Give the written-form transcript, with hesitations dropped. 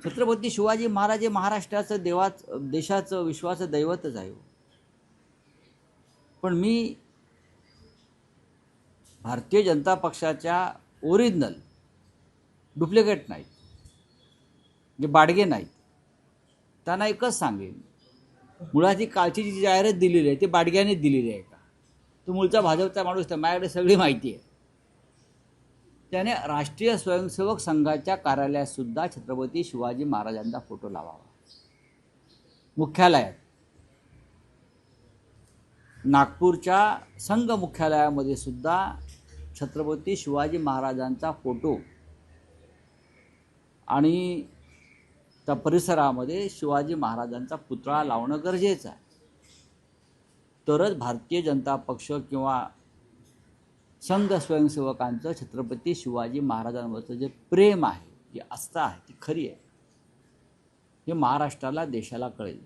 छत्रपती शिवाजी महाराज हे महाराष्ट्राचं देशाचं विश्वाचं दैवतच आहे. पण मी भारतीय जनता पक्षाच्या ओरिजिनल डुप्लिकेट नाहीत, जे बाडगे नाहीत, त्यांना एकच सांगेन, मुळाची कालची जी जाहिरात दिलेली आहे ती बाडग्यानेच दिलेली आहे का? तो मूळचा भाजपचा माणूस, तर माझ्याकडे सगळी माहिती आहे. त्याने राष्ट्रीय स्वयंसेवक संघाच्या कार्यालयातसुद्धा छत्रपती शिवाजी महाराजांचा फोटो लावावा. मुख्यालयात, नागपूरच्या संघ मुख्यालयामध्ये सुद्धा छत्रपती शिवाजी महाराजांचा फोटो आणि त्या परिसरामध्ये शिवाजी महाराजांचा पुतळा लावणं गरजेचं आहे. तरच भारतीय जनता पक्ष किंवा संघ स्वयंसेवकांचं छत्रपती शिवाजी महाराजांवरचं जे प्रेम आहे, जी आस्था आहे, ती खरी आहे, हे महाराष्ट्राला, देशाला कळेल.